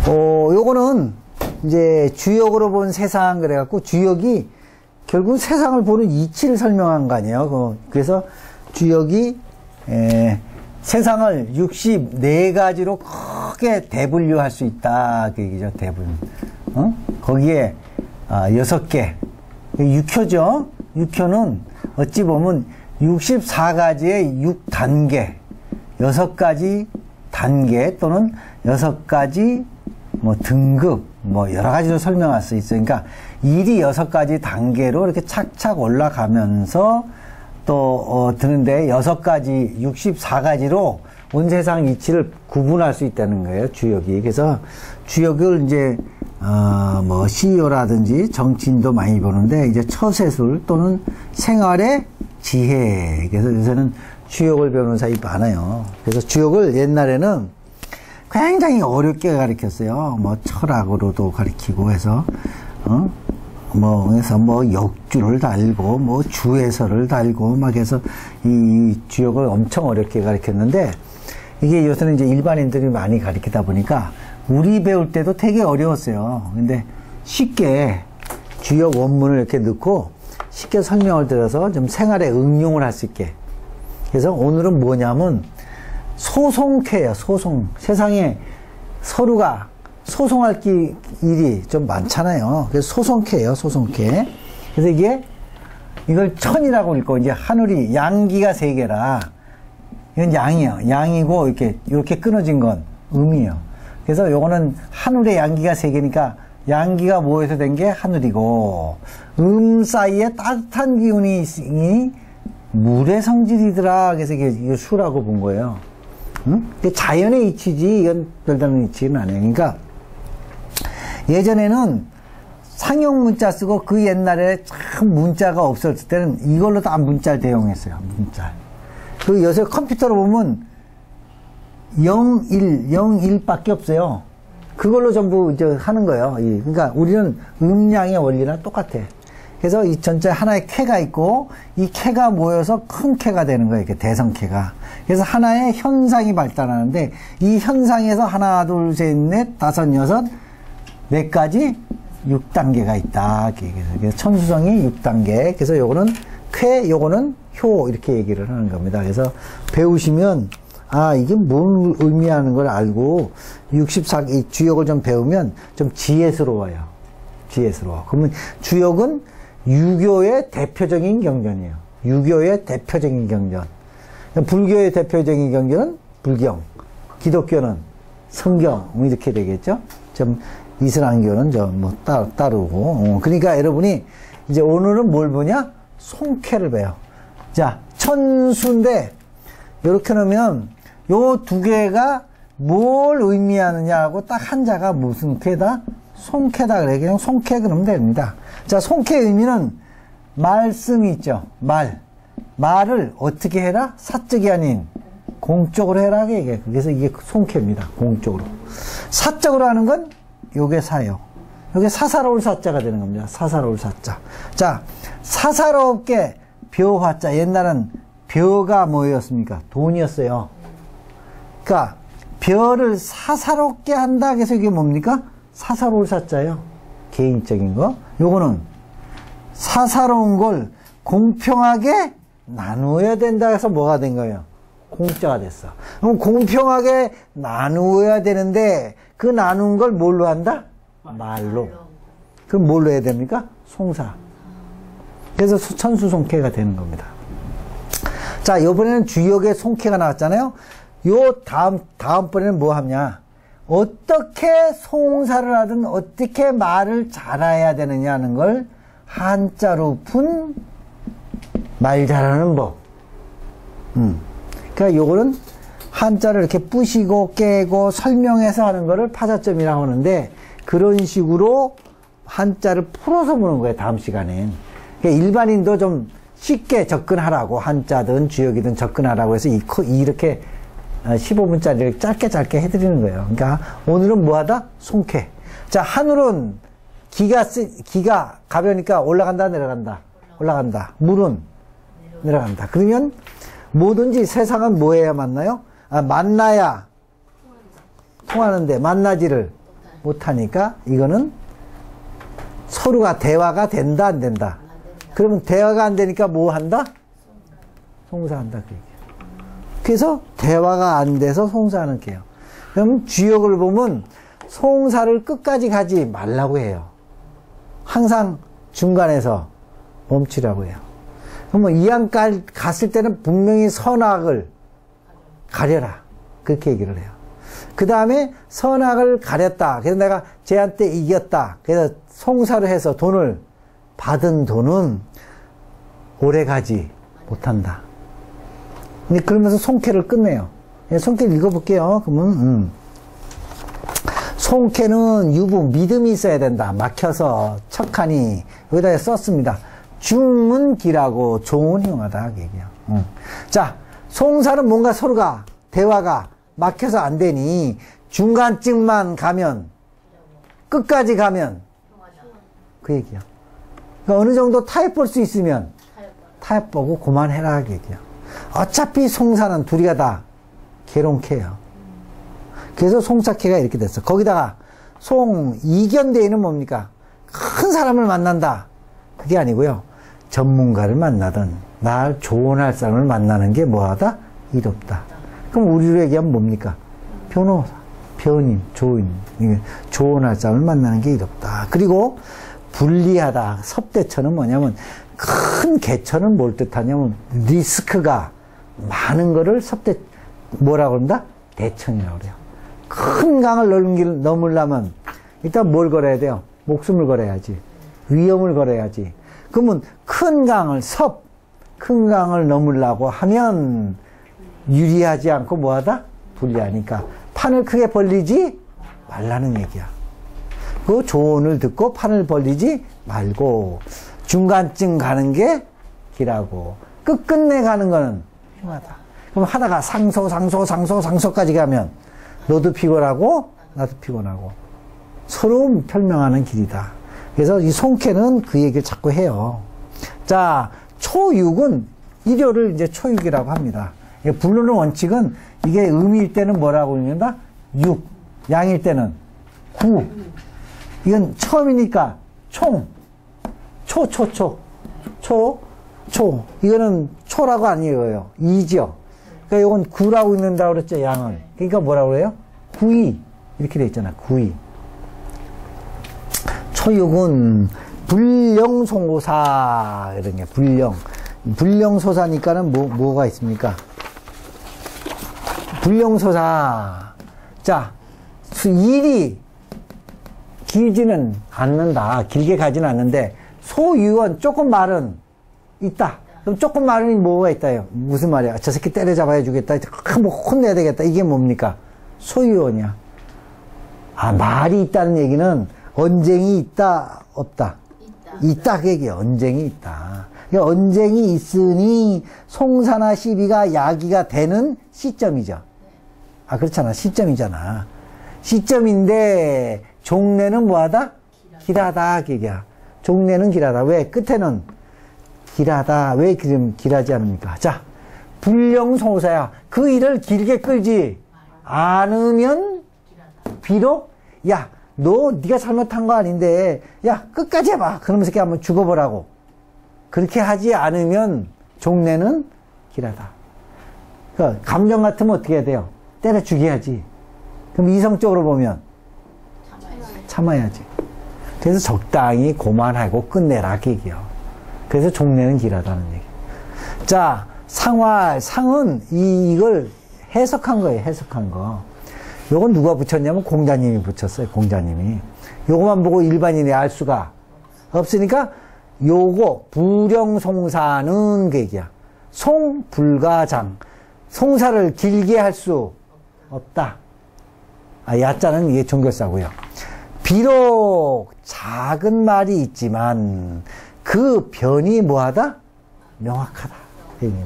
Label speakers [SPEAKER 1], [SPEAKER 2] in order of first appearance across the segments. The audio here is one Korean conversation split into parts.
[SPEAKER 1] 요거는 이제 주역으로 본 세상 그래갖고 주역이 결국 세상을 보는 이치를 설명한 거 아니에요. 그래서 주역이 세상을 64가지로 크게 대분류할 수 있다. 그 얘기죠. 대분. 거기에 6개. 육효죠. 육효는 어찌 보면 64가지의 6단계, 6가지 단계 또는 6가지 뭐 등급, 뭐 여러 가지로 설명할 수 있어요. 그러니까 일이 6가지 단계로 이렇게 착착 올라가면서 또 드는데 6가지, 64가지로 온 세상 이치를 구분할 수 있다는 거예요. 주역이. 그래서 주역을 이제 뭐 CEO라든지 정치인도 많이 보는데 이제 처세술 또는 생활의 지혜. 그래서 요새는 주역을 배우는 사람이 많아요. 그래서 주역을 옛날에는 굉장히 어렵게 가르쳤어요. 뭐 철학으로도 가르치고 해서 뭐 역주를 달고 뭐 주해설을 달고 막 해서 이 주역을 엄청 어렵게 가르쳤는데 이게 요새는 이제 일반인들이 많이 가르치다 보니까 우리 배울 때도 되게 어려웠어요. 근데 쉽게 주역 원문을 이렇게 넣고 쉽게 설명을 들어서 좀 생활에 응용을 할 수 있게. 그래서 오늘은 뭐냐면 소송캐예요. 소송. 세상에 서로가 소송할 일이 좀 많잖아요. 그래서 소송캐예요. 소송캐. 그래서 이걸 천이라고 읽고 이제 하늘이 양기가 3개라. 이건 양이에요. 양이고 이렇게 끊어진 건 음이에요. 그래서 요거는 하늘의 양기가 3개니까 양기가 모여서 된 게 하늘이고 사이에 따뜻한 기운이 있으니 물의 성질이더라. 그래서 이게 수라고 본 거예요. 자연의 이치지 이건 별다른 이치는 아니에요. 그러니까 예전에는 상용 문자 쓰고 그 옛날에 참 문자가 없었을 때는 이걸로 다 문자를 대용했어요. 문자. 그 요새 컴퓨터로 보면 0, 1, 0, 1밖에 없어요. 그걸로 전부 이제 하는 거예요. 그러니까 우리는 음량의 원리랑 똑같아. 그래서 이 전체 하나의 캐가 있고 이 캐가 모여서 큰 캐가 되는 거예요. 이렇게 대성캐가. 그래서 하나의 현상이 발달하는데 이 현상에서 하나, 둘, 셋, 넷, 다섯, 여섯, 몇 가지 6단계가 있다. 그래서 천수성이 6단계. 그래서 요거는 쾌, 요거는 효 이렇게 얘기를 하는 겁니다. 그래서 배우시면 이게 뭘 의미하는 걸 알고 64이 주역을 좀 배우면 좀 지혜스러워요. 지혜스러워. 그러면 주역은 유교의 대표적인 경전이에요. 유교의 대표적인 경전. 불교의 대표적인 경전은 불경, 기독교는 성경 이렇게 되겠죠. 좀 이슬람교는 뭐 따르고. 그러니까 여러분이 이제 오늘은 뭘 보냐? 송캐를 배워. 자, 천수인데 이렇게 놓으면 요 2개가 뭘 의미하느냐 하고 딱 한자가 무슨 캐다? 송캐다 그래. 그냥 송캐 그러면 됩니다. 자, 송캐 의미는 말씀이 있죠. 말을 어떻게 해라? 사적이 아닌 공적으로 해라. 그래서 이게 송캐입니다. 공적으로. 사적으로 하는 건 요게 사요. 요게 사사로울 사자가 되는 겁니다. 사사로울 사자. 자, 사사롭게 벼화자. 옛날은 벼가 뭐였습니까? 돈이었어요. 그러니까 벼를 사사롭게 한다. 그래서 이게 뭡니까? 사사로울 사자예요. 개인적인 거. 요거는 사사로운 걸 공평하게 나누어야 된다 해서 뭐가 된 거예요? 공짜가 됐어. 그럼 공평하게 나누어야 되는데 그 나눈 걸 뭘로 한다? 말로. 그럼 뭘로 해야 됩니까? 송사. 그래서 천수송캐가 되는 겁니다. 자, 이번에는 주역의 송캐가 나왔잖아요. 요 다음번에는 뭐 하냐? 어떻게 송사를 하든 어떻게 말을 잘해야 되느냐는 걸 한자로 푼 말 잘하는 법. 그러니까 요거는 한자를 이렇게 부시고 깨고 설명해서 하는 거를 파자점이라고 하는데 그런 식으로 한자를 풀어서 보는 거예요. 다음 시간엔. 그러니까 일반인도 좀 쉽게 접근하라고 한자든 주역이든 접근하라고 해서 이렇게 15분짜리를 짧게 해드리는 거예요. 그러니까 오늘은 뭐하다? 송캐. 자, 하늘은 기가 가벼우니까 올라간다 내려간다. 올라간다. 물은 내려간다. 그러면 뭐든지 세상은 뭐 해야 만나요? 만나야 통하는데 만나지를 못하니까 이거는 서로가 대화가 된다, 안 된다? 그러면 대화가 안 되니까 뭐 한다? 송사한다. 그 얘기예요. 그래서 대화가 안 돼서 송사하는 게요. 그럼 주역을 보면 송사를 끝까지 가지 말라고 해요. 항상 중간에서 멈추라고 해요. 그러면 이왕 갔을 때는 분명히 선악을 가려라. 그렇게 얘기를 해요. 그 다음에 선악을 가렸다. 그래서 내가 쟤한테 이겼다. 그래서 송사를 해서 돈을 받은 돈은 오래 가지 못한다. 그러면서 송캐를 끝내요. 송캐를 읽어볼게요. 그러면 송캐는 유부 믿음이 있어야 된다. 막혀서 척하니 여기다 썼습니다. 중은 길하고 종은 흉하다. 얘기해요. 자, 송사는 뭔가 서로가 대화가 막혀서 안 되니 중간쯤만 가면 끝까지 가면 그 얘기야. 그러니까 어느 정도 타협 볼 수 있으면 타협 보고 그만해라. 그 얘기야. 어차피 송사는 둘이가 다 개롱캐요. 그래서 송사캐가 이렇게 됐어. 거기다가 이견대에는 뭡니까? 큰 사람을 만난다. 그게 아니고요. 전문가를 만나든 날 조언할 사람을 만나는 게 뭐하다? 이롭다. 그럼 우리로 얘기하면 뭡니까? 변호사, 변인, 조인, 조언할 사람을 만나는 게 이롭다. 그리고 불리하다. 섭대처는 뭐냐면 큰 개처는 뭘 뜻하냐면 리스크가 많은 거를 뭐라고 한다? 대천이라고 그래요. 큰 강을 넘으려면 일단 뭘 걸어야 돼요? 목숨을 걸어야지. 위험을 걸어야지. 그러면 큰 강을 넘으려고 하면 유리하지 않고 뭐하다? 불리하니까 판을 크게 벌리지 말라는 얘기야. 그 조언을 듣고 판을 벌리지 말고 중간쯤 가는 게 길하고 끝끝내 가는 거는 흉하다. 그럼 하다가 상소까지 가면 너도 피곤하고 나도 피곤하고 서로 설명하는 길이다. 그래서 이 송캐는 그 얘기를 자꾸 해요. 자, 초육은 일요를 이제 초육이라고 합니다. 부르는 원칙은 이게 음일 때는 뭐라고 읽는다? 6. 양일 때는 9. 이건 처음이니까 총. 초. 이거는 초라고 안 읽어요. 2죠. 그러니까 이건 9라고 읽는다고 그랬죠, 양은. 그러니까 뭐라고 그래요? 9이. 이렇게 돼 있잖아, 9이. 초육은 불령송호사, 이런 게, 불령소사니까는 뭐가 있습니까? 불령소사. 자, 일이 길지는 않는다. 길게 가지는 않는데, 소유원, 조금 말은 있다. 그럼 조금 말은 뭐가 있다요? 무슨 말이야? 저 새끼 때려잡아야 주겠다. 뭐 혼내야 되겠다. 이게 뭡니까? 소유원이야. 말이 있다는 얘기는 언쟁이 있다, 없다? 있다, 그 얘기야. 언쟁이 있다. 그러니까 언쟁이 있으니 송사나 시비가 야기가 되는 시점이죠. 그렇잖아. 시점이잖아. 시점인데 종래는 뭐하다? 길하다, 그 얘기야. 종래는 길하다. 왜? 끝에는 길하다. 왜 길하지 않습니까? 자, 불령송사야. 그 일을 길게 끌지 않으면 비록 네가 잘못한 거 아닌데 끝까지 해봐. 그러면서 이렇게 한번 죽어보라고. 그렇게 하지 않으면 종래는 길하다. 그러니까 감정 같으면 어떻게 해야 돼요? 때려 죽여야지. 그럼 이성적으로 보면 참아야지. 그래서 적당히 고만하고 끝내라, 그 얘기요. 그래서 종래는 길하다는 얘기. 자, 상은 이걸 해석한 거예요. 해석한 거. 요건 누가 붙였냐면 공자님이 붙였어요. 공자님이. 요거만 보고 일반인이 알 수가 없으니까 요거 불령송사는 그 얘기야. 송불가장. 송사를 길게 할 수 없다. 야자는 이게 종결사고요. 비록 작은 말이 있지만 그 변이 뭐하다? 명확하다.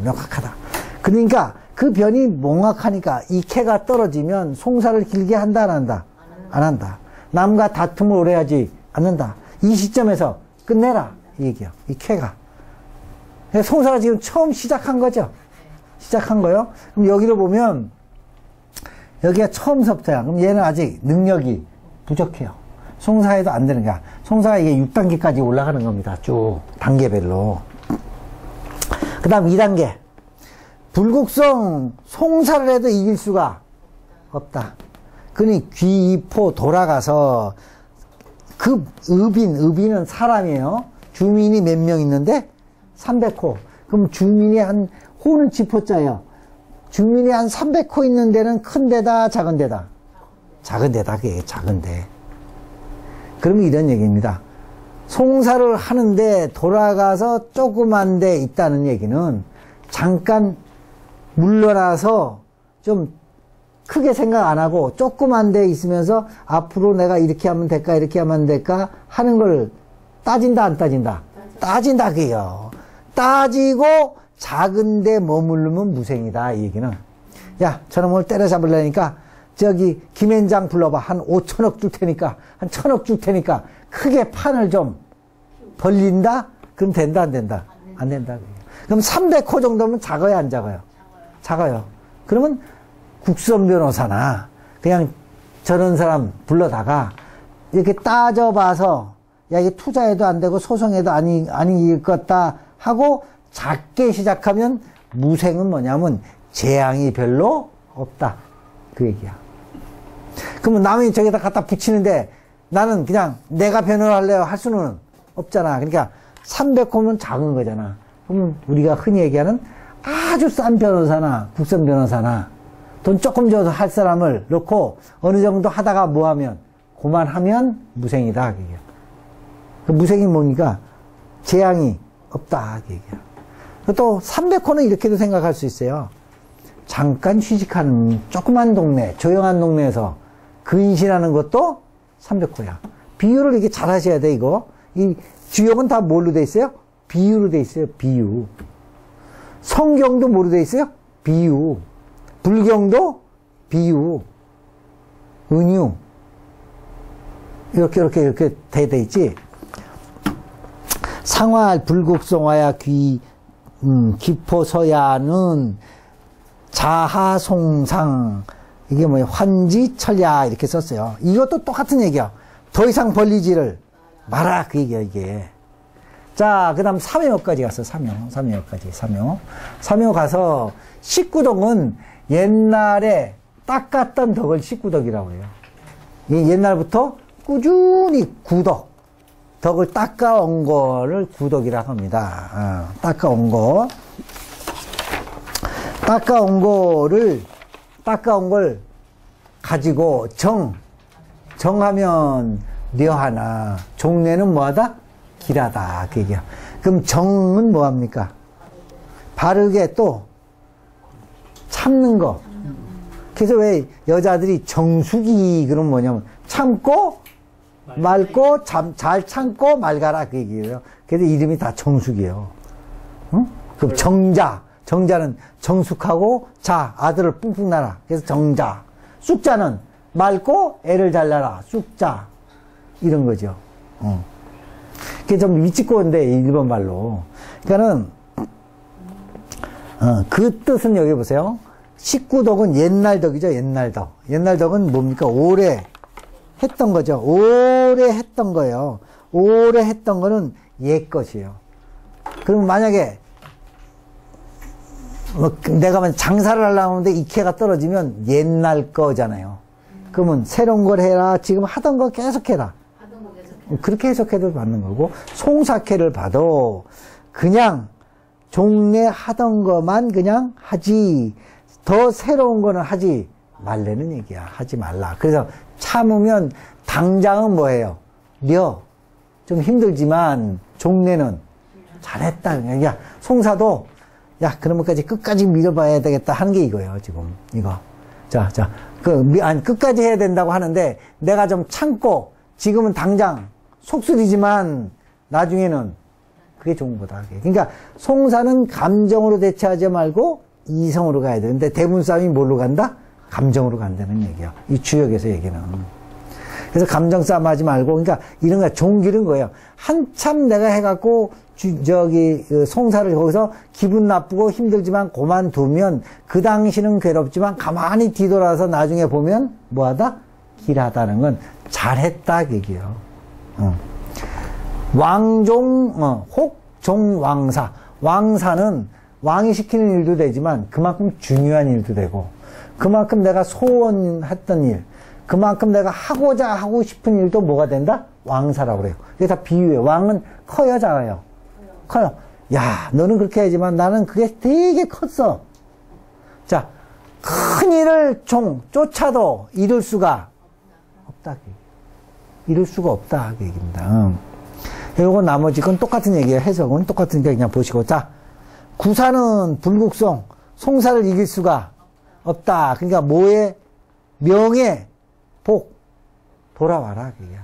[SPEAKER 1] 명확하다. 그러니까 그 변이 명확하니까 이 캐가 떨어지면 송사를 길게 한다, 안 한다? 안 한다. 남과 다툼을 오래 하지 않는다. 이 시점에서 끝내라, 이 얘기야. 이 캐가. 송사가 지금 처음 시작한 거죠. 시작한 거요. 그럼 여기로 보면 여기가 처음서부터야. 그럼 얘는 아직 능력이 부족해요. 송사해도 안 되는 거야. 송사가 이게 6단계까지 올라가는 겁니다. 쭉 단계별로. 그 다음 2단계. 불국성 송사를 해도 이길 수가 없다. 그니 귀포 돌아가서 의빈은 사람이에요. 주민이 몇 명 있는데 300호. 그럼 주민이 한 호는 지포자예요. 주민이 한 300호 있는 데는 큰 데다 작은 데다. 작은 데다. 그게 작은 데. 그러면 이런 얘기입니다. 송사를 하는데 돌아가서 조그만 데 있다는 얘기는 잠깐 물러나서 좀 크게 생각 안 하고 조그만 데 있으면서 앞으로 내가 이렇게 하면 될까 이렇게 하면 될까 하는 걸 따진다 안 따진다? 따진다 그게요. 따지고 작은 데 머무르면 무생이다 이 얘기는. 야 저놈을 때려잡으려니까 저기 김앤장 불러봐. 한 5천억 줄 테니까 한 1,000억 줄 테니까 크게 판을 좀 벌린다? 그럼 된다 안 된다? 안 된다. 그럼 300호 정도면 작아요 안 작아요? 작아요. 그러면 국선 변호사나 그냥 저런 사람 불러다가 이렇게 따져봐서 야 이게 투자해도 안 되고 소송해도 아니겠다 하고 작게 시작하면 무생은 뭐냐면 재앙이 별로 없다 그 얘기야. 그러면 남이 저기다 갖다 붙이는데 나는 그냥 내가 변호를 할래요 할 수는 없잖아. 그러니까 300호면 작은 거잖아. 그러면 우리가 흔히 얘기하는 아주 싼 변호사나 국선 변호사나 돈 조금 줘서 할 사람을 놓고 어느 정도 하다가 뭐하면 그만하면 무생이다 그 얘기야. 그 무생이 뭐니까 재앙이 없다 그 얘기야. 또 300호는 이렇게도 생각할 수 있어요. 잠깐 휴식하는 조그만 동네 조용한 동네에서 근신하는 것도 300호야. 비유를 이렇게 잘 하셔야 돼 이거. 이 주역은 다 뭘로 돼 있어요? 비유로 돼 있어요. 비유. 성경도 뭐로 돼 있어요? 비유. 불경도 비유. 은유. 이렇게 돼 있지. 상활 불국성화야 기포서야는 자하송상 이게 뭐야 환지철야 이렇게 썼어요. 이것도 똑같은 얘기야. 더 이상 벌리지를 마라 그 얘기야 이게. 자 그 다음 삼효까지 갔어. 삼효까지. 삼효 가서 식구덕은 옛날에 닦았던 덕을 식구덕이라고 해요. 옛날부터 꾸준히 덕을 닦아온 거를 구덕이라고 합니다. 닦아온 걸 가지고 정하면 려하나 종래는 뭐하다? 길하다 그 얘기야. 그럼 정은 뭐합니까? 바르게 또 참는 거. 그래서 왜 여자들이 정숙이 그럼 뭐냐면 참고 맑고 잘 참고 맑아라 그 얘기예요. 그래서 이름이 다 정숙이에요. 응? 그럼 정자는 정숙하고 아들을 뿡뿡 낳아라. 그래서 정자. 쑥자는 맑고 애를 잘 낳아라. 쑥자. 이런 거죠. 그게 좀 위치꼬인데 일본 말로. 그러니까는 그 뜻은 여기 보세요. 식구덕은 옛날 덕이죠. 옛날 덕은 뭡니까? 오래 했던 거죠. 오래 했던 거예요. 오래 했던 거는 옛 것이에요. 그럼 만약에 내가 장사를 하려고 하는데 익회가 떨어지면 옛날 거잖아요. 그러면 새로운 걸 해라. 지금 하던 거 계속 해라. 그렇게 해석해도 맞는 거고, 송사회를 봐도 그냥 종래 하던 것만 그냥 하지, 더 새로운 거는 하지 말라는 얘기야. 하지 말라. 그래서 참으면 당장은 뭐예요? 좀 힘들지만 종래는 잘했다. 야, 송사도 야, 그러면까지 끝까지 밀어봐야 되겠다 하는 게 이거예요, 지금. 이거. 끝까지 해야 된다고 하는데 내가 좀 참고 지금은 당장 속쓰리지만 나중에는 그게 좋은 거다. 그러니까 송사는 감정으로 대처하지 말고 이성으로 가야 되는데 대부분 싸움이 뭘로 간다? 감정으로 간다는 얘기야. 이 주역에서 얘기는. 그래서 감정 싸움 하지 말고, 그러니까 이런 거 종기는 거예요. 한참 내가 해갖고 송사를 거기서 기분 나쁘고 힘들지만 그만두면 그 당시는 괴롭지만 가만히 뒤돌아서 나중에 보면 뭐하다? 길하다는 건 잘했다 그 얘기예요. 왕종, 혹종왕사. 왕사는 왕이 시키는 일도 되지만 그만큼 중요한 일도 되고, 그만큼 내가 소원했던 일, 그만큼 내가 하고 싶은 일도 뭐가 된다? 왕사라고 그래요. 이게 다 비유예요. 왕은 커요, 작아요? 커요. 야, 너는 그렇게 하지만 나는 그게 되게 컸어. 자, 큰 일을 쫓아도 이룰 수가 없다. 이룰 수가 없다. 그 얘기입니다. 요거 나머지 건 똑같은 얘기예요. 해석은 똑같으니까 그냥 보시고. 자, 구사는 불국송, 송사를 이길 수가 없다. 그러니까 뭐의 명예, 복, 돌아와라. 그게.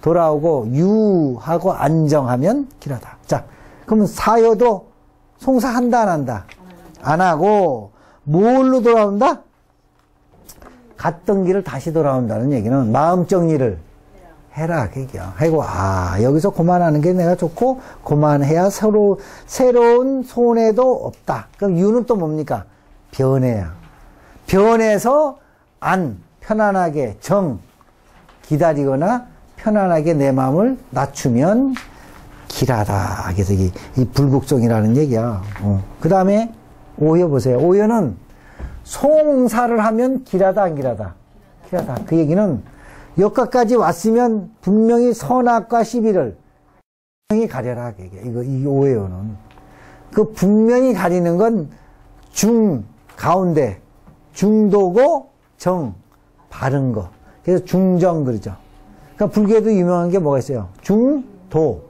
[SPEAKER 1] 돌아오고 유하고 안정하면 길하다. 자, 그러면 사여도 송사한다 안 한다? 안 하고 뭘로 돌아온다? 갔던 길을 다시 돌아온다는 얘기는 마음 정리를 해라. 그게요. 하고 여기서 그만하는 게 내가 좋고 그만해야 새로운 손해도 없다. 그럼 유는 또 뭡니까? 변해야. 변해서 편안하게 기다리거나 편안하게 내 마음을 낮추면 길하다. 그래서 이 불국종이라는 얘기야. 그 다음에 오여 보세요. 오여는 송사를 하면 길하다, 안 길하다? 길하다. 그 얘기는 여기까지 왔으면 분명히 선악과 시비를 분명히 가려라. 이 오여는. 그 분명히 가리는 건 가운데, 중도고, 바른 거. 그래서 중정 그러죠. 그러니까 불교에도 유명한 게 뭐가 있어요? 중도.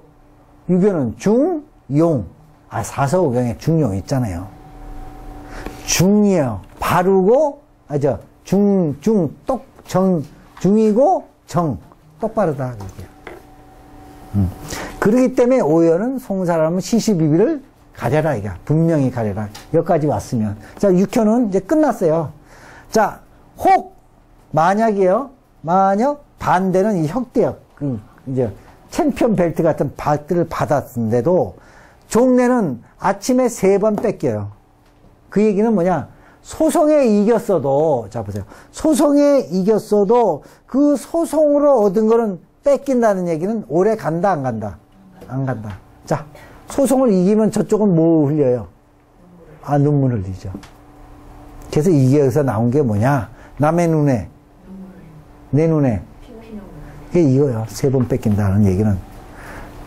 [SPEAKER 1] 유교는 중용. 사서오경에 중용 있잖아요. 중이요. 바르고, 중이고, 똑바르다. 그러기 때문에 오열은 송사라면 시시비비를 가려라. 이게 분명히 가려라. 여기까지 왔으면. 자, 육효는 이제 끝났어요. 자, 만약이에요. 만약 반대는 이 혁대역. 이제 챔피언 벨트 같은 벨트를 받았는데도 종래는 아침에 3번 뺏겨요. 그 얘기는 뭐냐? 소송에 이겼어도, 자 보세요. 소송에 이겼어도 그 소송으로 얻은 거는 뺏긴다는 얘기는 오래 간다, 안 간다? 안 간다. 자, 소송을 이기면 저쪽은 뭐 흘려요? 눈물 흘리죠. 그래서 이게 여기서 나온 게 뭐냐? 남의 눈에, 내 눈에. 그게 이거요. 3번 뺏긴다는 얘기는.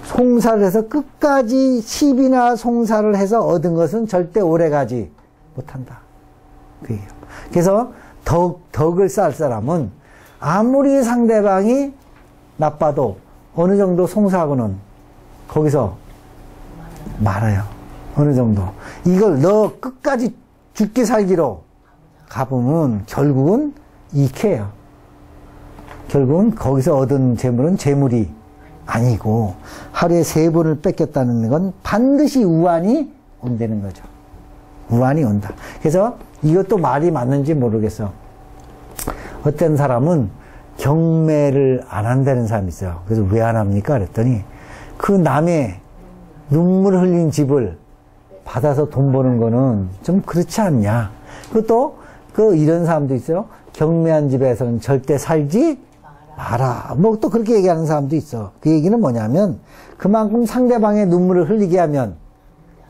[SPEAKER 1] 송사를 해서 끝까지 10이나 송사를 해서 얻은 것은 절대 오래가지 못한다. 그게요. 그래서 덕을 쌓을 사람은 아무리 상대방이 나빠도 어느 정도 송사하고는 거기서 말아요. 어느 정도. 이걸 너 끝까지 죽기 살기로 가보면 결국은 이케요. 결국은 거기서 얻은 재물은 재물이 아니고 하루에 3번을 뺏겼다는 건 반드시 우환이 온다는 거죠. 우환이 온다. 그래서 이것도 말이 맞는지 모르겠어. 어떤 사람은 경매를 안 한다는 사람이 있어요. 그래서 왜 안 합니까? 그랬더니 그 남의 눈물 흘린 집을 받아서 돈 버는 거는 좀 그렇지 않냐. 그것도 이런 사람도 있어요. 경매한 집에서는 절대 살지 마라. 뭐 또 그렇게 얘기하는 사람도 있어. 그 얘기는 뭐냐면 그만큼 상대방의 눈물을 흘리게 하면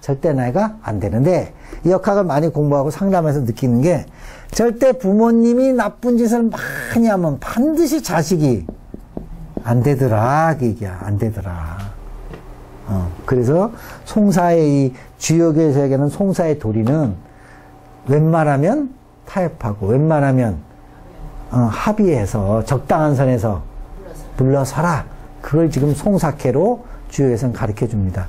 [SPEAKER 1] 절대 나이가 안 되는데, 이 역학을 많이 공부하고 상담해서 느끼는 게 절대 부모님이 나쁜 짓을 많이 하면 반드시 자식이 안 되더라. 그 얘기야. 안 되더라. 그래서 송사의 이 주역에서 얘기하는 송사의 도리는 웬만하면 타협하고 웬만하면 합의해서 적당한 선에서 물러서라. 그걸 지금 송사캐로 주역에서는 가르쳐 줍니다.